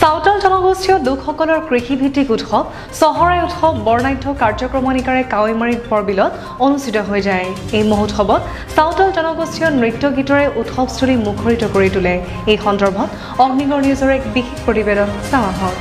চাওতাল জনগোষ্ঠীয় লোকসকলৰ কৃষিভিত্তিক উৎসৱ চহৰাই উৎসৱ বৰ্ণাঢ্য কাৰ্যক্ৰমণিকাৰে কাৱৈমাৰীত বৰবিলত অনুষ্ঠিত হৈ যায়। এই মহোৎসৱত চাওতাল জনগোষ্ঠীয় নৃত্য গীতৰে উৎসৱস্থলী মুখৰিত কৰি তোলে। এই সন্দৰ্ভত অগ্নিগড় নিউজৰ এক বিশেষ প্ৰতিবেদন চাওঁ আহক।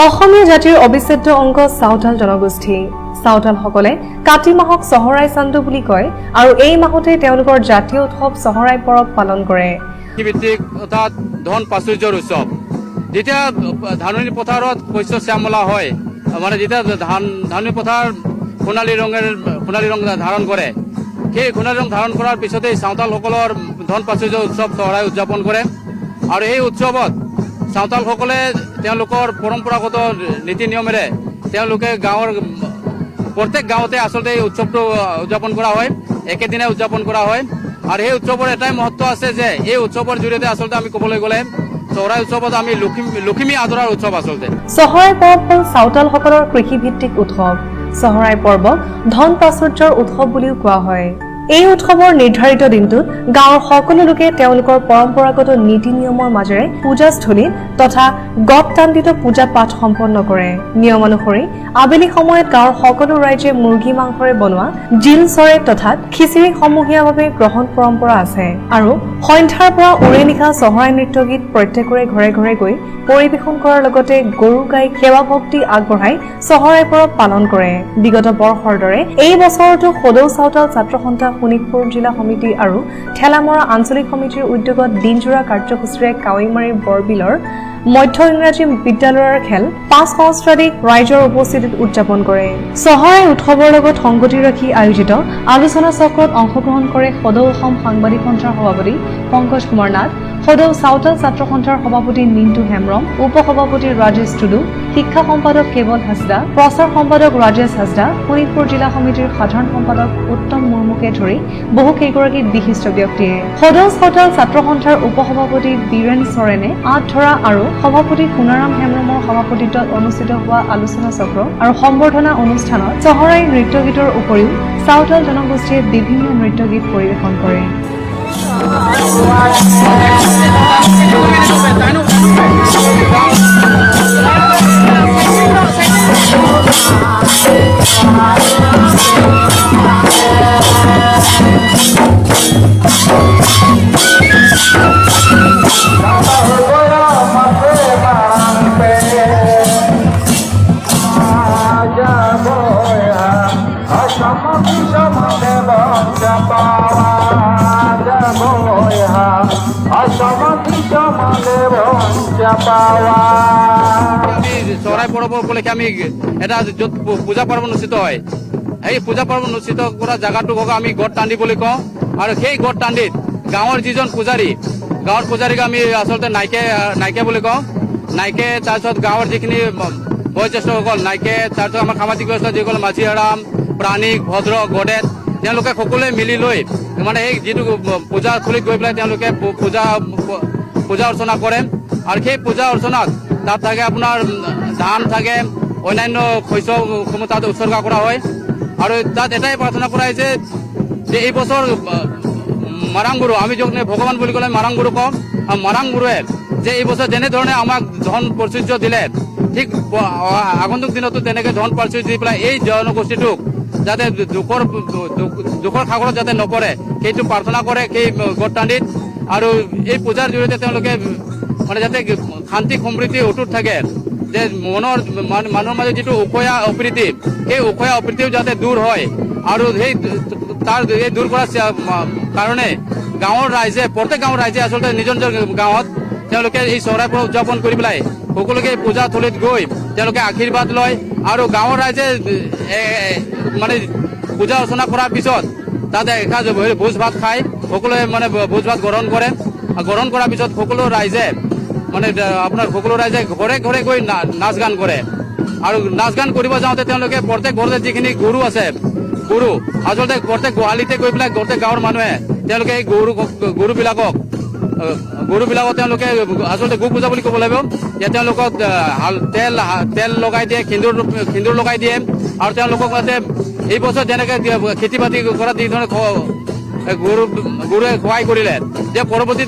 অসমীয়া জাতিৰ অবিচ্ছেদ্য অংগ চাওতাল জনগোষ্ঠী। চাওতালসকলে কাতি মাহক চহৰাই চান্দু বুলি কয় আৰু এই মাহতে তেওঁলোকৰ জাতীয় উৎসৱ চহৰাই পৰব পালন কৰে। কৃষিভিত্তিক অৰ্থাৎ ধন প্ৰাচুৰ্যৰ উৎসৱ। যেতিয়া ধাননি পথাৰত শস্য শ্যামলা হয়, মানে যেতিয়া ধাননি পথাৰ সোণালী ৰং ধাৰণ কৰে, সেই সোণালী ৰং ধাৰণ কৰাৰ পিছতেই চাওতালসকলৰ ধন প্ৰাচুৰ্যৰ উৎসৱ চহৰাই উদযাপন কৰে। আৰু এই উৎসৱত চাওতালসকলে তেওঁলোকৰ পৰম্পৰাগত নীতি নিয়মেৰে তেওঁলোকে গাঁৱৰ প্ৰত্যেক গাঁৱতে আচলতে এই উৎসৱটো উদযাপন কৰা হয়, একেদিনাই উদযাপন কৰা হয়। আৰু এই উৎসৱৰ এটাই মহত্ব আছে যে এই উৎসৱৰ জৰিয়তে আচলতে আমি ক'বলৈ গ'লে চহৰাই উৎসৱত আমি লখিমী আদৰাৰ উৎসৱ। আচলতে চহৰাই পৰব হ'ল চাওতালসকলৰ কৃষিভিত্তিক উৎসৱ। চহৰাই পৰ্বক ধন প্ৰাচুৰ্যৰ উৎসৱ বুলিও কোৱা হয়। এই উৎসৱৰ নিৰ্ধাৰিত দিনটোত গাঁৱৰ সকলো লোকে তেওঁলোকৰ পৰম্পৰাগত নীতি নিয়মৰ মাজেৰে পূজাস্থলীত তথা গদতান্ত্ৰিত পূজা পাঠ সম্পন্ন কৰে। নিয়মানুসৰি আবেলি সময়ত গাঁৱৰ সকলো ৰাইজে মুৰ্গী মাংসৰে বনোৱা জিল চৰে তথা খিচিৰি সমূহীয়াভাৱে গ্ৰহণ পৰম্পৰা আছে। আৰু সন্ধ্যাৰ পৰা উৰে নিশা চহৰাই নৃত্য গীত প্ৰত্যেকৰে ঘৰে ঘৰে গৈ পৰিৱেশন কৰাৰ লগতে গৰু গাইক সেৱা ভক্তি আগবঢ়াই চহৰাই পৰব পালন কৰে। বিগত বৰ্ষৰ দৰে এই বছৰতো সদৌ চাওতাল ছাত্ৰ সন্থা শোণিতপুৰ জিলা সমিতি আৰু ঠেলামৰা আঞ্চলিক সমিতিৰ উদ্যোগত দিনজোৰা কাৰ্যসূচীৰে কাৱৈমাৰীৰ বৰবিলৰ মধ্য ইংৰাজী বিদ্যালয়ৰ খেল 5 সহস্ৰাধিক ৰাইজৰ উপস্থিতিত উদযাপন কৰে। চহৰাই উৎসৱৰ লগত সংগতি ৰাখি আয়োজিত আলোচনা চক্ৰত অংশগ্ৰহণ কৰে সদৌ অসম সাংবাদিক সন্থাৰ সভাপতি পংকজ কুমাৰ নাথ, সদৌ চাওতাল ছাত্ৰ সন্থাৰ সভাপতি নিন্তু হেমব্ৰম, উপ সভাপতি ৰাজেশ টুডু, শিক্ষা সম্পাদক কেৱল হাজদা, প্ৰচাৰ সম্পাদক ৰাজেশ হাজদা, শোণিতপুৰ জিলা সমিতিৰ সাধাৰণ সম্পাদক উত্তম মুৰ্মুকে ধৰি বহু কেইগৰাকী বিশিষ্ট ব্যক্তিয়ে। সদৌ চাওতাল ছাত্ৰ সন্থাৰ উপ সভাপতি বীৰেন চৰেনে আঁত ধৰা আৰু সভাপতি সোণাৰাম হেমব্ৰমৰ সভাপতিত্বত অনুষ্ঠিত হোৱা আলোচনা চক্ৰ আৰু সম্বৰ্ধনা অনুষ্ঠানত চহৰাই নৃত্য গীতৰ উপৰিও চাওতাল জনগোষ্ঠীয়ে বিভিন্ন নৃত্য গীত পৰিৱেশন কৰে। চহৰাই পৰব উপলক্ষে আমি এটা য'ত পূজা পাৰ্বণ অনুষ্ঠিত হয়, সেই পূজা পাৰ্বণ অনুষ্ঠিত কৰা জেগাটোক আমি গদতান্দি বুলি কওঁ। আৰু সেই গদতান্দিত গাঁৱৰ যিজন পূজাৰী, গাঁৱৰ পূজাৰীক আমি আচলতে নাইকে বুলি কওঁ। নাইকে, তাৰপিছত গাঁৱৰ যিখিনি বয়োজ্যেষ্ঠসকল নাইকে, তাৰপিছত আমাৰ সামাজিক ব্যৱস্থা যিসকল মাঝি আৰাম, প্ৰাণিক, ভদ্ৰ, গডেত, তেওঁলোকে সকলোৱে মিলি লৈ মানে এই যিটো পূজাস্থলীত গৈ পেলাই তেওঁলোকে পূজা অৰ্চনা কৰে। আৰু সেই পূজা অৰ্চনাত তাত থাকে আপোনাৰ ধান থাকে, অন্যান্য শস্যসমূহ তাত উৎসৰ্গা কৰা হয়। আৰু তাত এটাই প্ৰাৰ্থনা কৰা হৈছে যে এই বছৰ মাৰাং গুৰু, আমি য'ত ভগৱান বুলি ক'লে মাৰাং গুৰু কওঁ, মাৰাং গুৰুৱে যে এই বছৰ যেনেধৰণে আমাক ধন প্ৰাচুৰ্য দিলে, ঠিক আগন্তুক দিনতো তেনেকৈ ধন প্ৰাচুৰ্য দি পেলাই এই জনগোষ্ঠীটোক যাতে দুখৰ সাগৰত যাতে নপৰে সেইটো প্ৰাৰ্থনা কৰে সেই গদতান্দিত। আৰু এই পূজাৰ জৰিয়তে তেওঁলোকে মানে যাতে শান্তি সমৃদ্ধি অটুট থাকে, যে মানুহৰ মাজত যিটো উখয়া অপ্ৰীতি, সেই উখয়া অপ্ৰীতিও যাতে দূৰ হয়। আৰু সেই দূৰ কৰাৰ কাৰণে গাঁৱৰ ৰাইজে, প্ৰত্যেক গাঁৱৰ ৰাইজে আচলতে নিজৰ নিজৰ গাঁৱত তেওঁলোকে এই চহৰাই পৰব উদযাপন কৰি পেলাই সকলোকে পূজাথলীত গৈ তেওঁলোকে আশীৰ্বাদ লয়। আৰু গাঁৱৰ ৰাইজে মানে পূজা অৰ্চনা কৰাৰ পিছত তাতে এসাঁজ ভোজ ভাত খাই সকলোৱে মানে ভোজ ভাত গ্ৰহণ কৰে। গ্ৰহণ কৰাৰ পিছত সকলো ৰাইজে মানে আপোনাৰ সকলো ৰাইজে ঘৰে ঘৰে গৈ নাচ গান কৰে। আৰু নাচ গান কৰিব যাওঁতে তেওঁলোকে প্ৰত্যেক ঘৰতে যিখিনি গৰু আছে, গৰু আচলতে প্ৰত্যেক গোহালিতে গৈ পেলাই গোটেই গাঁৱৰ মানুহে তেওঁলোকে এই গৰুবিলাকক তেওঁলোকে আচলতে গো পূজা বুলি ক'ব লাগিব। ইয়াত তেওঁলোকক তেল লগাই দিয়ে, সিন্দুৰ লগাই দিয়ে, আৰু তেওঁলোকক যাতে এই বছৰ যেনেকে খেতি বাতি কৰা যি ধৰণে গৰুৱে সহায় কৰিলে, যে পৰৱৰ্তী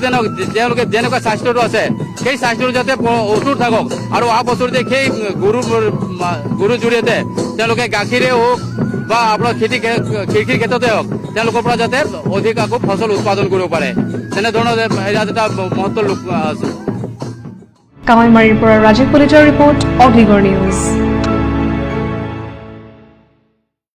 তেওঁলোকে যেনেকুৱা স্বাস্থ্যটো আছে সেই স্বাস্থ্যটো যাতে অটুট থাকক, আৰু অহা বছৰতে সেই গৰুৰ জৰিয়তে তেওঁলোকে গাখীৰে হওক বা আপোনাৰ কৃষিৰ ক্ষেত্ৰতে হওক তেওঁলোকৰ পৰা যাতে অধিক আকৌ ফচল উৎপাদন কৰিব পাৰে, তেনেধৰণৰ ইয়াত এটা মহত্ব আছে। কামাইমাৰীৰ পৰা ৰাজীৱ কলিতাৰ ৰিপৰ্ট, অগ্নিগড় নিউজ।